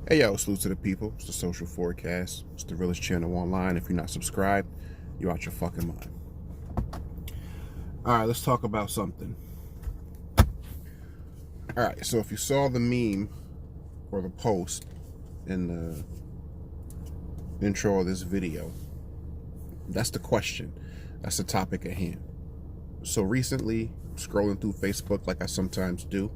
Hey yo, salute to the people. It's the Social Forecast. It's the realest channel online. If you're not subscribed, you're out your fucking mind. Alright, let's talk about something. Alright, so if you saw the meme or the post in the intro of this video, that's the question. That's the topic at hand. So recently, scrolling through Facebook like I sometimes do,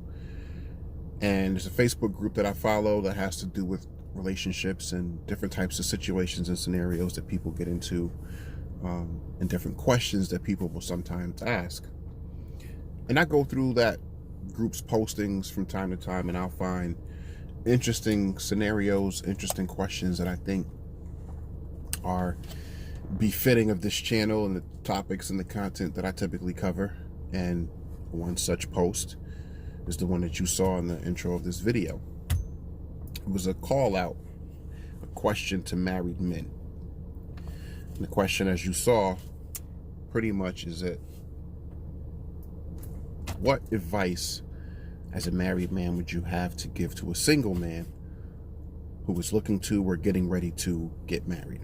and there's a Facebook group that I follow that has to do with relationships and different types of situations and scenarios that people get into, and different questions that people will sometimes ask. And I go through that group's postings from time to time, and I'll find interesting scenarios, interesting questions that I think are befitting of this channel and the topics and the content that I typically cover. And one such post is the one that you saw in the intro of this video. It was a call out, a question to married men. And the question, as you saw, pretty much is it, what advice as a married man would you have to give to a single man who is looking to or getting ready to get married?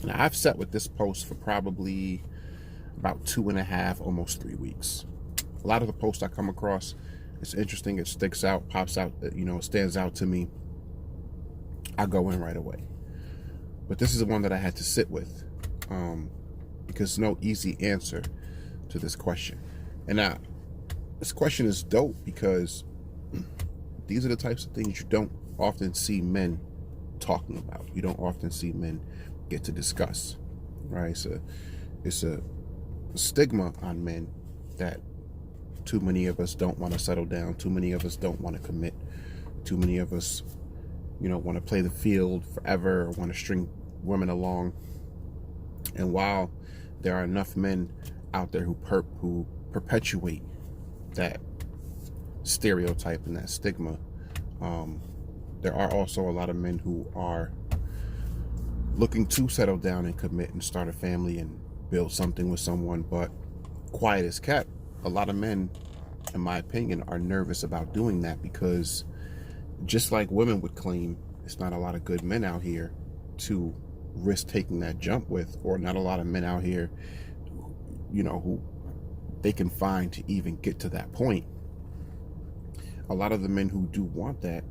Now, I've sat with this post for probably about 2.5, almost 3 weeks. A lot of the posts I come across, it's interesting, it sticks out, pops out, it stands out to me. I go in right away. But this is the one that I had to sit with, because there's no easy answer to this question. And now, this question is dope because these are the types of things you don't often see men talking about. You don't often see men get to discuss, right? It's a stigma on men that too many of us don't want to settle down. Too many of us don't want to commit. Too many of us, want to play the field forever or want to string women along. And while there are enough men out there who perpetuate that stereotype and that stigma, there are also a lot of men who are looking to settle down and commit and start a family and build something with someone, but quiet as kept. A lot of men, in my opinion, are nervous about doing that because, just like women would claim, it's not a lot of good men out here to risk taking that jump with, or not a lot of men out here, who they can find to even get to that point. A lot of the men who do want that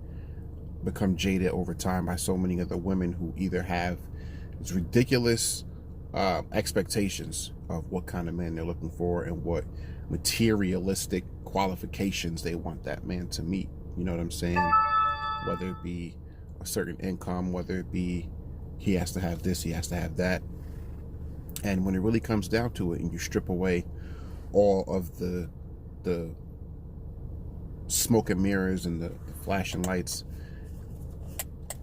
become jaded over time by so many of the women who either have these ridiculous expectations of what kind of man they're looking for and what materialistic qualifications they want that man to meet. You know what I'm saying? Whether it be a certain income, whether it be he has to have this, he has to have that. And when it really comes down to it and you strip away all of the smoke and mirrors and the flashing lights,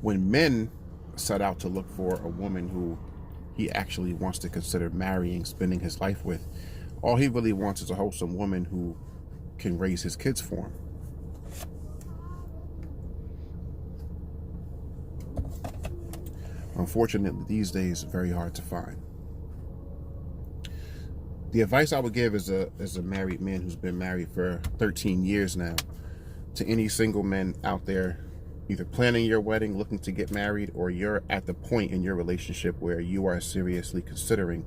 when men set out to look for a woman who he actually wants to consider marrying, spending his life with, all he really wants is a wholesome woman who can raise his kids for him. Unfortunately, these days, it's very hard to find. The advice I would give as a married man who's been married for 13 years now, to any single men out there either planning your wedding, looking to get married, or you're at the point in your relationship where you are seriously considering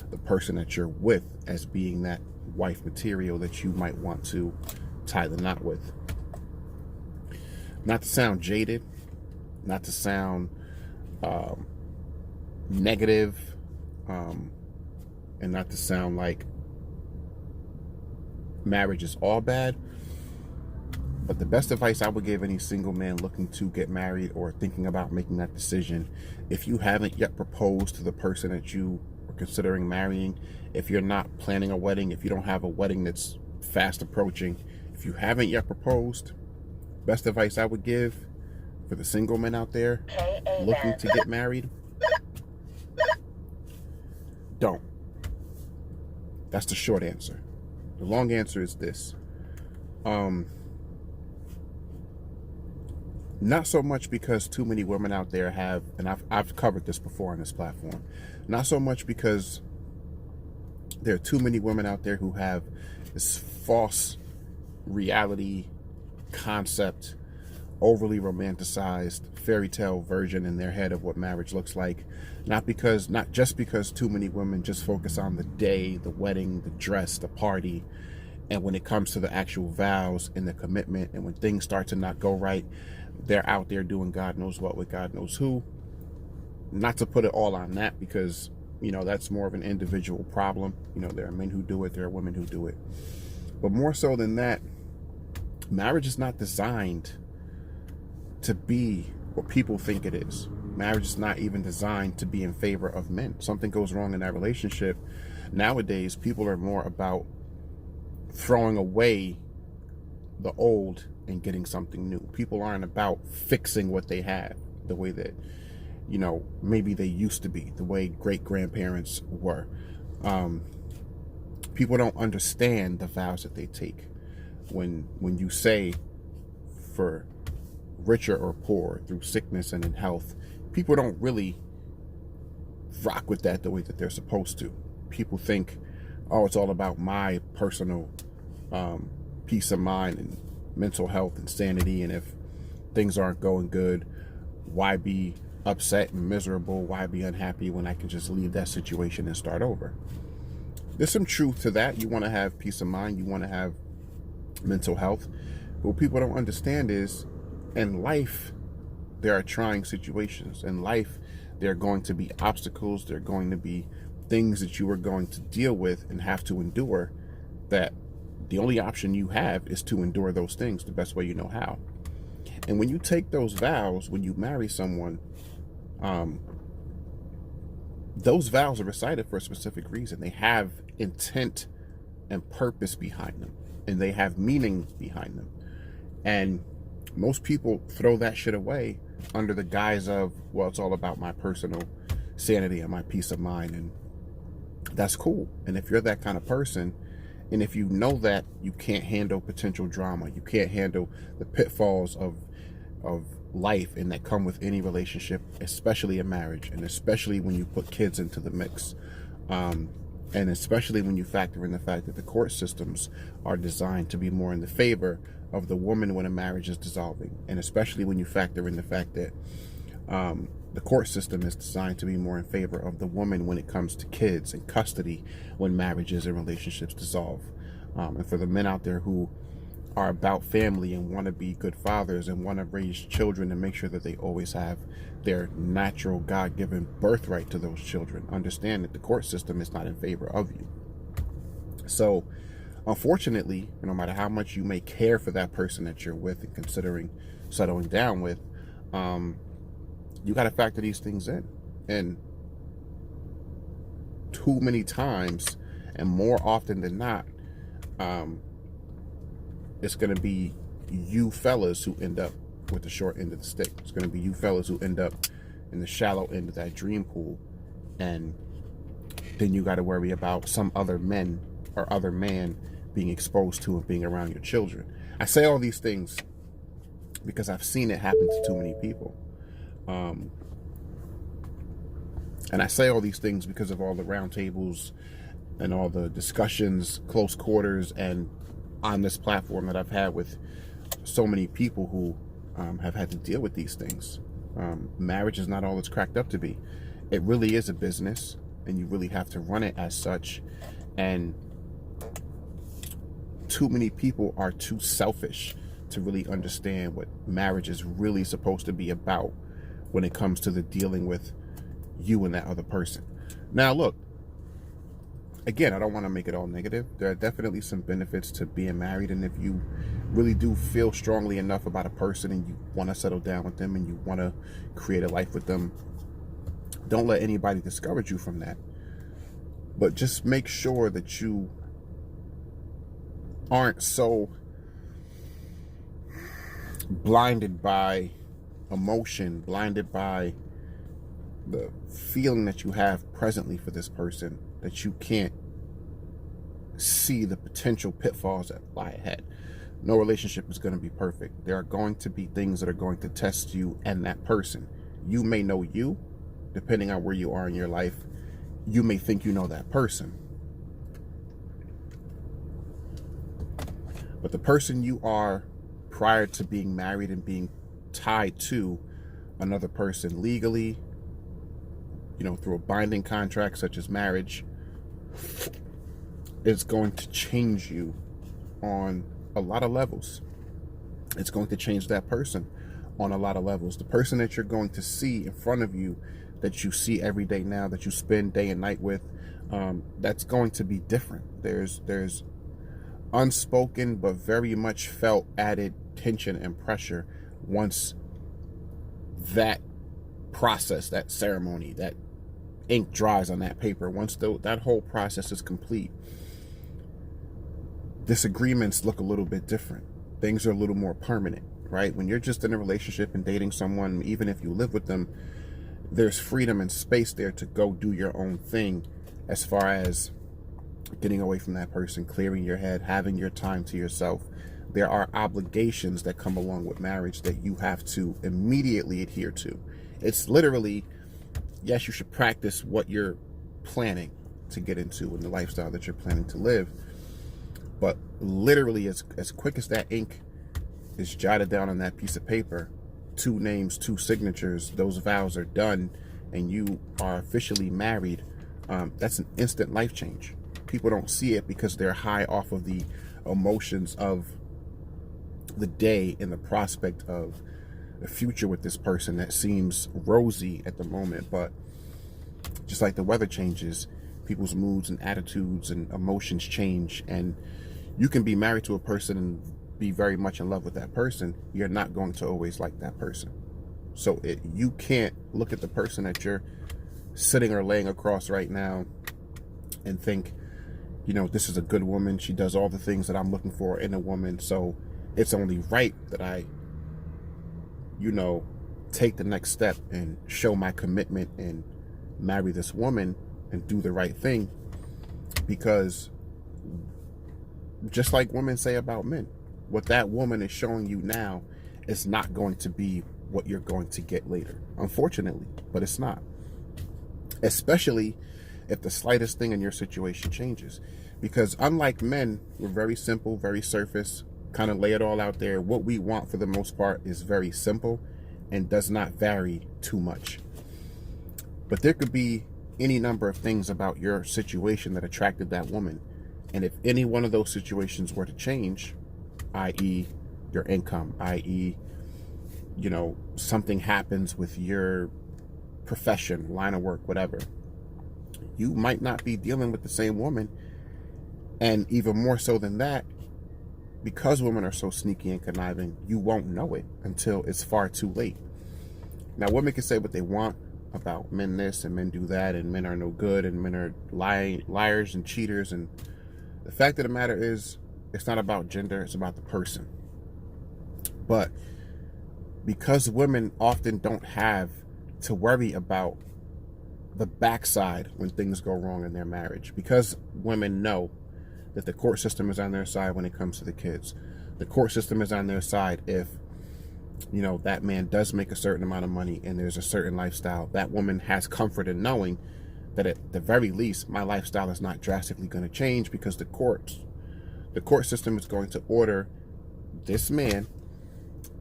the person that you're with as being that wife material that you might want to tie the knot with. Not to sound jaded, not to sound negative, and not to sound like marriage is all bad, but the best advice I would give any single man looking to get married or thinking about making that decision, if you haven't yet proposed to the person that you are considering marrying, if you're not planning a wedding, if you don't have a wedding that's fast approaching, if you haven't yet proposed, best advice I would give for the single men out there looking to get married, don't. That's the short answer. The long answer is this. Not so much because too many women out there have, and I've covered this before on this platform, not so much because there are too many women out there who have this false reality concept overly romanticized fairy tale version in their head of what marriage looks like. Not just because too many women just focus on the day, the wedding, the dress, the party, and when it comes to the actual vows and the commitment, and when things start to not go right, they're out there doing God knows what with God knows who. Not to put it all on that, because that's more of an individual problem. There are men who do it, there are women who do it, but more so than that, marriage is not designed to be what people think it is. Marriage is not even designed to be in favor of men. Something goes wrong in that relationship. Nowadays, people are more about throwing away the old and getting something new. People aren't about fixing what they have the way that, maybe they used to be, the way great-grandparents were. People don't understand the vows that they take. When you say, for richer or poor, through sickness and in health, people don't really rock with that the way that they're supposed to. People think, oh, it's all about my personal peace of mind and mental health and sanity, and if things aren't going good, why be upset and miserable? Why be unhappy when I can just leave that situation and start over? There's some truth to that. You want to have peace of mind, you want to have mental health, but what people don't understand is, in life, there are trying situations. In life, there are going to be obstacles. There are going to be things that you are going to deal with and have to endure, that the only option you have is to endure those things the best way you know how. And when you take those vows, when you marry someone, those vows are recited for a specific reason. They have intent and purpose behind them, and they have meaning behind them. And most people throw that shit away under the guise of, well, it's all about my personal sanity and my peace of mind. And that's cool. And if you're that kind of person, and if you know that you can't handle potential drama, you can't handle the pitfalls of life and that come with any relationship, especially a marriage, and especially when you put kids into the mix, and especially when you factor in the fact that the court systems are designed to be more in the favor of the woman when a marriage is dissolving, and especially when you factor in the fact that the court system is designed to be more in favor of the woman when it comes to kids and custody when marriages and relationships dissolve. And for the men out there who are about family and want to be good fathers and want to raise children and make sure that they always have their natural God-given birthright to those children, understand that the court system is not in favor of you. So unfortunately, no matter how much you may care for that person that you're with and considering settling down with, you got to factor these things in. And too many times, and more often than not, it's going to be you fellas who end up with the short end of the stick. It's going to be you fellas who end up in the shallow end of that dream pool. And then you got to worry about some other men or other man being exposed to and being around your children. I say all these things because I've seen it happen to too many people. And I say all these things because of all the roundtables and all the discussions, close quarters, and on this platform that I've had with so many people who have had to deal with these things. Marriage is not all it's cracked up to be. It really is a business, and you really have to run it as such. And too many people are too selfish to really understand what marriage is really supposed to be about when it comes to the dealing with you and that other person. Now, look, again, I don't want to make it all negative. There are definitely some benefits to being married, and if you really do feel strongly enough about a person and you want to settle down with them and you want to create a life with them, don't let anybody discourage you from that. But just make sure that you aren't so blinded by emotion, blinded by the feeling that you have presently for this person, that you can't see the potential pitfalls that lie ahead. No relationship is going to be perfect. There are going to be things that are going to test you and that person. You may know you, depending on where you are in your life. You may think you know that person. But the person you are prior to being married and being tied to another person legally, through a binding contract such as marriage, is going to change you on a lot of levels. It's going to change that person on a lot of levels. The person that you're going to see in front of you, that you see every day now, that you spend day and night with, that's going to be different. There's unspoken but very much felt added tension and pressure once that process, that ceremony, that ink dries on that paper. Once that whole process is complete, disagreements look a little bit different. Things are a little more permanent, right? When you're just in a relationship and dating someone, even if you live with them, there's freedom and space there to go do your own thing, as far as getting away from that person, clearing your head, having your time to yourself. There are obligations that come along with marriage that you have to immediately adhere to. It's literally, yes, you should practice what you're planning to get into and the lifestyle that you're planning to live. But literally, as quick as that ink is jotted down on that piece of paper, 2 names, 2 signatures, those vows are done, and you are officially married. That's an instant life change. People don't see it because they're high off of the emotions of the day and the prospect of the future with this person that seems rosy at the moment. But just like the weather changes, people's moods and attitudes and emotions change, and you can be married to a person and be very much in love with that person. You're not going to always like that person. So you can't look at the person that you're sitting or laying across right now and think, this is a good woman. She does all the things that I'm looking for in a woman. So it's only right that I, take the next step and show my commitment and marry this woman and do the right thing. Because just like women say about men, what that woman is showing you now is not going to be what you're going to get later, unfortunately. But it's not. Especially if the slightest thing in your situation changes. Because unlike men, we're very simple, very surface, kind of lay it all out there. What we want for the most part is very simple and does not vary too much. But there could be any number of things about your situation that attracted that woman. And if any one of those situations were to change, i.e. your income, i.e., something happens with your profession, line of work, whatever, you might not be dealing with the same woman. And even more so than that, because women are so sneaky and conniving, you won't know it until it's far too late. Now, women can say what they want about men this and men do that, and men are no good, and men are liars and cheaters. And the fact of the matter is, it's not about gender, it's about the person. But because women often don't have to worry about the backside when things go wrong in their marriage, because women know that the court system is on their side when it comes to the kids. The court system is on their side if, that man does make a certain amount of money and there's a certain lifestyle. That woman has comfort in knowing that at the very least, my lifestyle is not drastically going to change, because the court system is going to order this man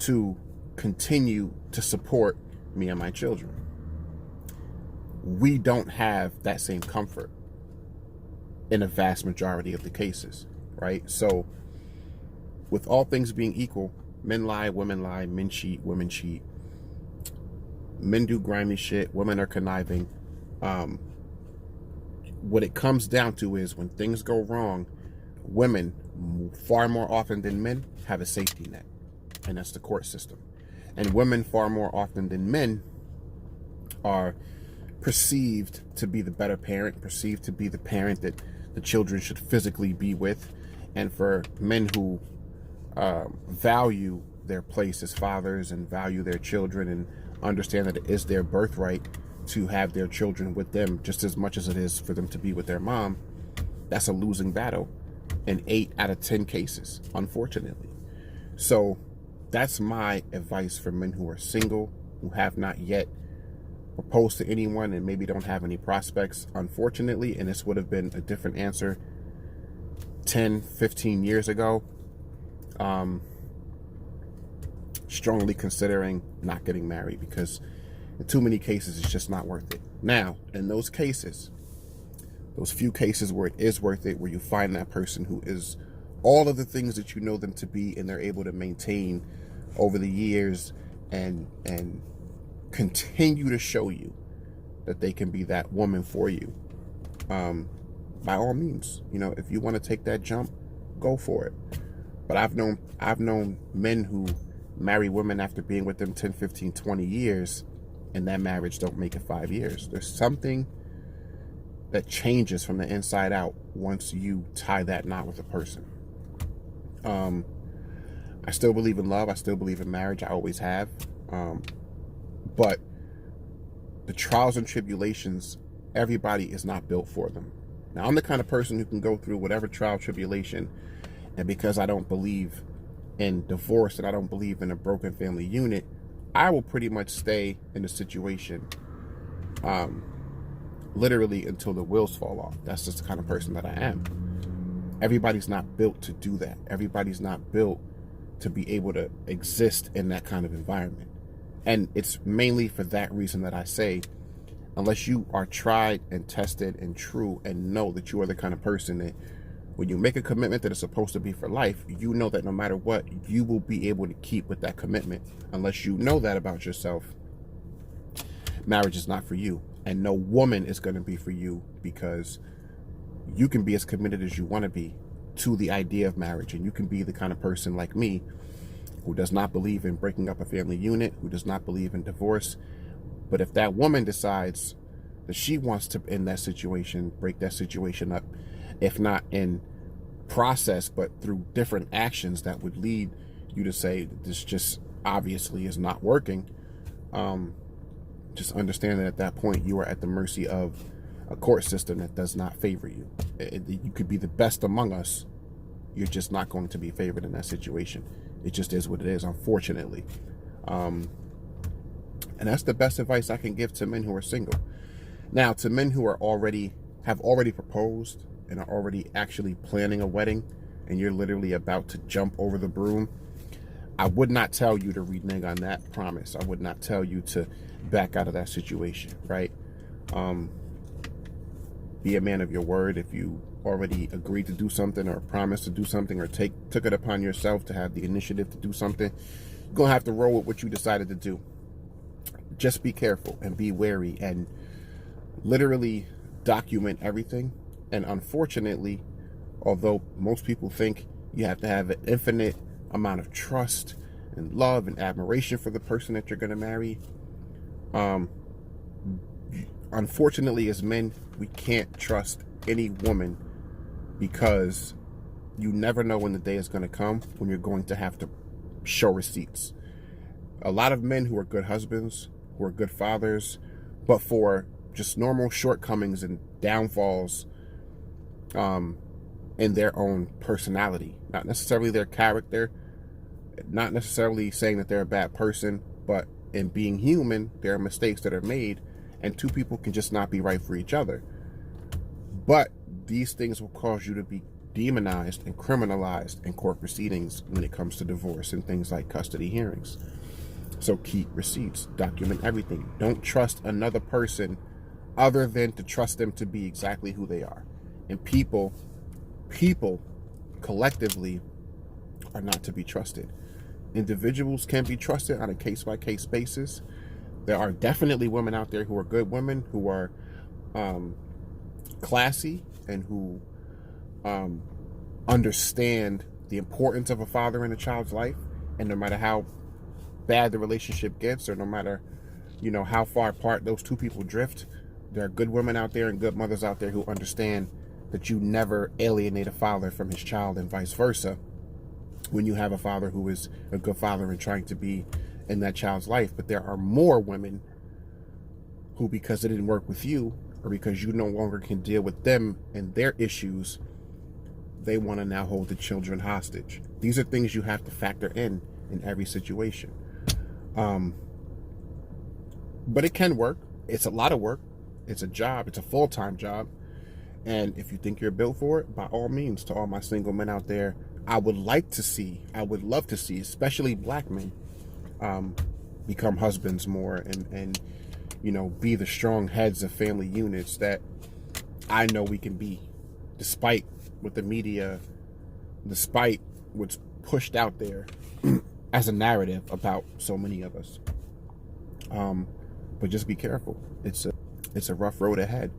to continue to support me and my children. We don't have that same comfort in a vast majority of the cases, right? So with all things being equal, men lie, women lie, men cheat, women cheat, men do grimy shit, women are conniving. What it comes down to is, when things go wrong, women, far more often than men, have a safety net, and that's the court system. And women, far more often than men, are perceived to be the better parent, perceived to be the parent that the children should physically be with. And for men who value their place as fathers and value their children and understand that it is their birthright to have their children with them just as much as it is for them to be with their mom, that's a losing battle in 8 out of 10 cases, unfortunately. So that's my advice for men who are single, who have not yet proposed to anyone and maybe don't have any prospects, unfortunately. And this would have been a different answer 10, 15 years ago. strongly considering not getting married, because in too many cases, it's just not worth it. Now, in those cases, those few cases where it is worth it, where you find that person who is all of the things that you know them to be, and they're able to maintain over the years and continue to show you that they can be that woman for you, by all means, if you want to take that jump, go for it. But I've known men who marry women after being with them 10, 15, 20 years, and that marriage don't make it 5 years. There's something that changes from the inside out once you tie that knot with a person. I still believe in love. I still believe in marriage. I always have. But the trials and tribulations, everybody is not built for them. Now, I'm the kind of person who can go through whatever trial, tribulation, and because I don't believe in divorce and I don't believe in a broken family unit, I will pretty much stay in the situation literally until the wheels fall off. That's just the kind of person that I am. Everybody's not built to do that. Everybody's not built to be able to exist in that kind of environment. And it's mainly for that reason that I say, unless you are tried and tested and true and know that you are the kind of person that when you make a commitment that is supposed to be for life, you know that no matter what, you will be able to keep with that commitment. Unless you know that about yourself, marriage is not for you. And no woman is going to be for you, because you can be as committed as you want to be to the idea of marriage. And you can be the kind of person like me who does not believe in breaking up a family unit, who does not believe in divorce. But if that woman decides that she wants to, in that situation, break that situation up, if not in process, but through different actions that would lead you to say this just obviously is not working, just understand that at that point you are at the mercy of a court system that does not favor you. You could be the best among us, you're just not going to be favored in that situation. It just is what it is, unfortunately. And that's the best advice I can give to men who are single. Now, to men who have already proposed and are already actually planning a wedding, and you're literally about to jump over the broom, I would not tell you to renege on that promise. I would not tell you to back out of that situation, right? Be a man of your word. If you already agreed to do something or promised to do something or took it upon yourself to have the initiative to do something, you're going to have to roll with what you decided to do. Just be careful and be wary and literally document everything. And unfortunately, although most people think you have to have an infinite amount of trust and love and admiration for the person that you're going to marry, unfortunately, as men, we can't trust any woman, because you never know when the day is going to come when you're going to have to show receipts. A lot of men who are good husbands, who are good fathers, but for just normal shortcomings and downfalls in their own personality, not necessarily their character, not necessarily saying that they're a bad person, but in being human, there are mistakes that are made, and two people can just not be right for each other. But these things will cause you to be demonized and criminalized in court proceedings when it comes to divorce and things like custody hearings. So keep receipts, document everything. Don't trust another person other than to trust them to be exactly who they are. And people collectively are not to be trusted. Individuals can be trusted on a case-by-case basis. There are definitely women out there who are good women, who are classy, and who understand the importance of a father in a child's life. And no matter how bad the relationship gets, or no matter how far apart those two people drift, there are good women out there and good mothers out there who understand that you never alienate a father from his child, and vice versa, when you have a father who is a good father and trying to be in that child's life. But there are more women who, because it didn't work with you, or because you no longer can deal with them and their issues, they want to now hold the children hostage. These are things you have to factor in every situation. But it can work. It's a lot of work. It's a job. It's a full-time job. And if you think you're built for it, by all means, to all my single men out there, I would love to see, especially black men, become husbands more, and be the strong heads of family units that I know we can be, despite what the media, despite what's pushed out there as a narrative about so many of us. But just be careful. It's a rough road ahead.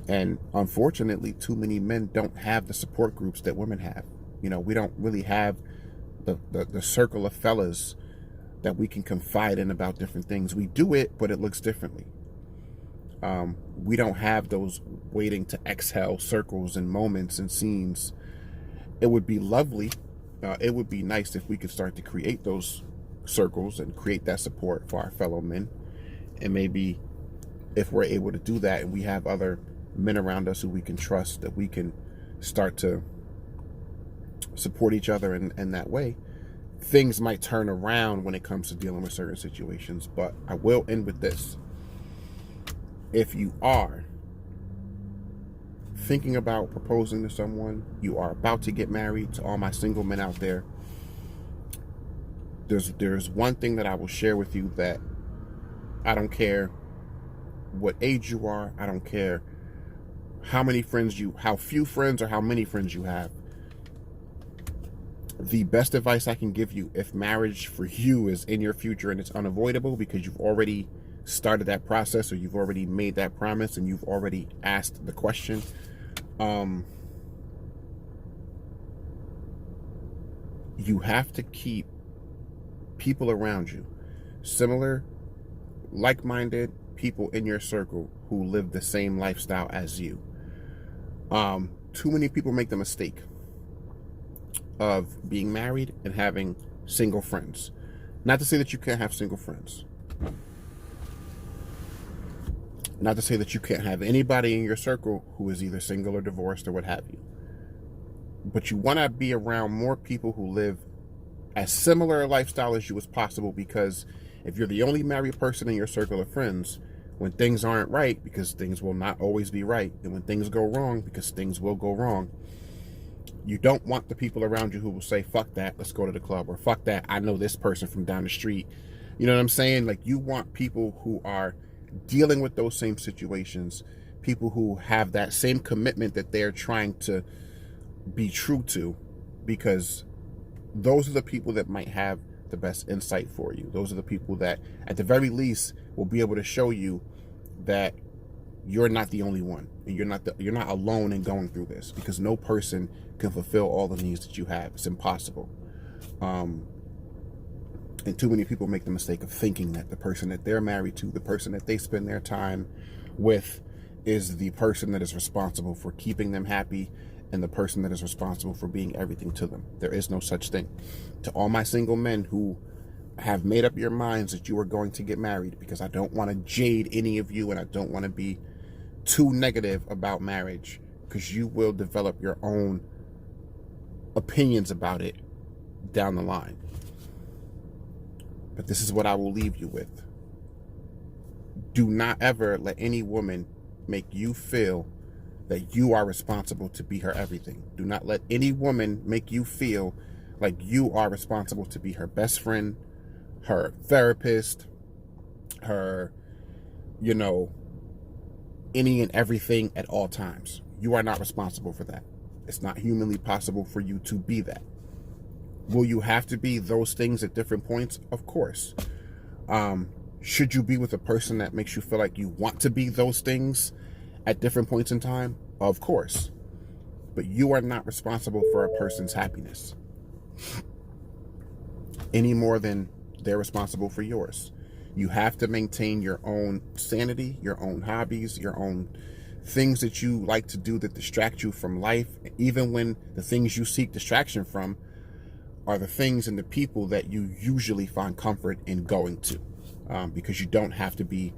And unfortunately, too many men don't have the support groups that women have. We don't really have the circle of fellas that we can confide in about different things. We do it, but it looks differently. We don't have those waiting to exhale circles and moments and scenes. It would be lovely. It would be nice if we could start to create those circles and create that support for our fellow men. And maybe if we're able to do that and we have other men around us who we can trust, that we can start to support each other in that way, things might turn around when it comes to dealing with certain situations. But I will end with this. If you are thinking about proposing to someone, you are about to get married, to all my single men out there, there's one thing that I will share with you, that I don't care what age you are, I don't care how few friends or how many friends you have. The best advice I can give you, if marriage for you is in your future and it's unavoidable because you've already started that process, or you've already made that promise and you've already asked the question, you have to keep people around you, similar, like-minded people in your circle who live the same lifestyle as you. Too many people make the mistake of being married and having single friends. Not to say that you can't have single friends. Not to say that you can't have anybody in your circle who is either single or divorced or what have you. But you want to be around more people who live as similar a lifestyle as you as possible, because if you're the only married person in your circle of friends, when things aren't right, because things will not always be right, and when things go wrong, because things will go wrong, you don't want the people around you who will say, fuck that, let's go to the club, or fuck that, I know this person from down the street. You know what I'm saying? Like, you want people who are dealing with those same situations, people who have that same commitment that they're trying to be true to, because those are the people that might have the best insight for you. Those are the people that, at the very least, will be able to show you that you're not the only one, and you're not alone in going through this, because no person can fulfill all the needs that you have. It's impossible. And too many people make the mistake of thinking that the person that they're married to, the person that they spend their time with, is the person that is responsible for keeping them happy, and the person that is responsible for being everything to them. There is no such thing. To all my single men who have made up your minds that you are going to get married, because I don't want to jade any of you, and I don't want to be too negative about marriage, because you will develop your own opinions about it down the line. But this is what I will leave you with. Do not ever let any woman make you feel that you are responsible to be her everything. Do not let any woman make you feel like you are responsible to be her best friend, her therapist, her, any and everything at all times. You are not responsible for that. It's not humanly possible for you to be that. Will you have to be those things at different points? Of course. Should you be with a person that makes you feel like you want to be those things at different points in time? Of course. But you are not responsible for a person's happiness any more than they're responsible for yours. You have to maintain your own sanity, your own hobbies, your own things that you like to do that distract you from life, even when the things you seek distraction from are the things and the people that you usually find comfort in going to, because you don't have to be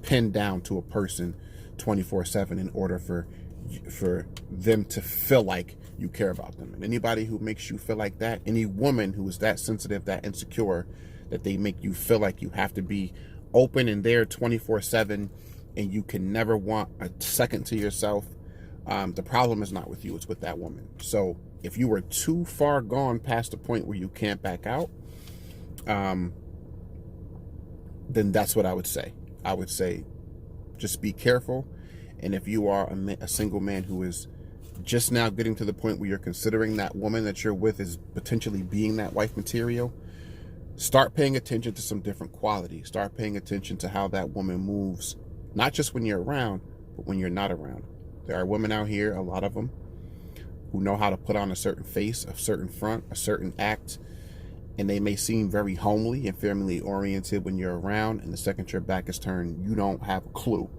pinned down to a person 24/7 in order for them to feel like you care about them. And anybody who makes you feel like that, any woman who is that sensitive, that insecure, that they make you feel like you have to be open and there 24/7 and you can never want a second to yourself, the problem is not with you, it's with that woman. So if you were too far gone past the point where you can't back out, then that's what I would say. I would say just be careful. And if you are a single man who is just now getting to the point where you're considering that woman that you're with is potentially being that wife material, start paying attention to some different qualities. Start paying attention to how that woman moves, not just when you're around, but when you're not around. There are women out here, a lot of them, who know how to put on a certain face, a certain front, a certain act, and they may seem very homely and family oriented when you're around, and the second your back is turned, you don't have a clue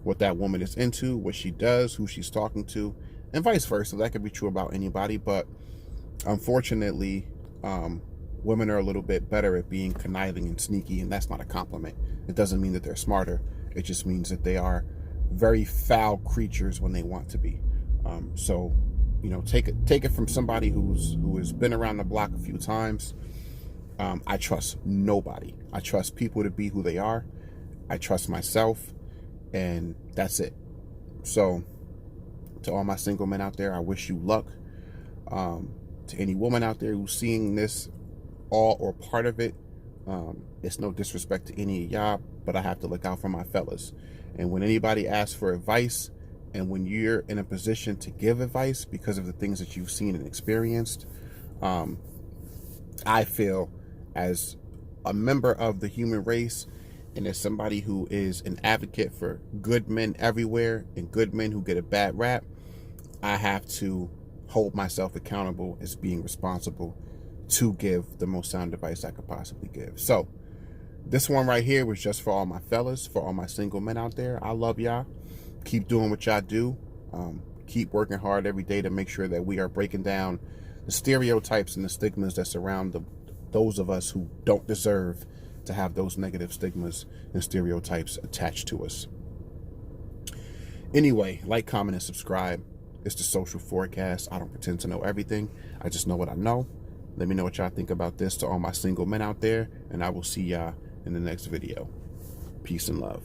what that woman is into, what she does, who she's talking to, and vice versa. That could be true about anybody, but unfortunately, women are a little bit better at being conniving and sneaky, and that's not a compliment. It doesn't mean that they're smarter. It just means that they are very foul creatures when they want to be. So, you know, take it from somebody who has been around the block a few times. I trust nobody. I trust people to be who they are. I trust myself, and that's it. So, to all my single men out there, I wish you luck. To any woman out there who's seeing this, all or part of it, it's no disrespect to any of y'all, but I have to look out for my fellas. And when anybody asks for advice, and when you're in a position to give advice because of the things that you've seen and experienced, I feel as a member of the human race, and as somebody who is an advocate for good men everywhere and good men who get a bad rap, I have to hold myself accountable as being responsible to give the most sound advice I could possibly give. So this one right here was just for all my fellas, for all my single men out there. I love y'all. Keep doing what y'all do. Keep working hard every day to make sure that we are breaking down the stereotypes and the stigmas that surround those of us who don't deserve to have those negative stigmas and stereotypes attached to us. Anyway, like, comment, and subscribe. It's the Social Forecast. I don't pretend to know everything. I just know what I know. Let me know what y'all think about this to all my single men out there, and I will see y'all in the next video. Peace and love.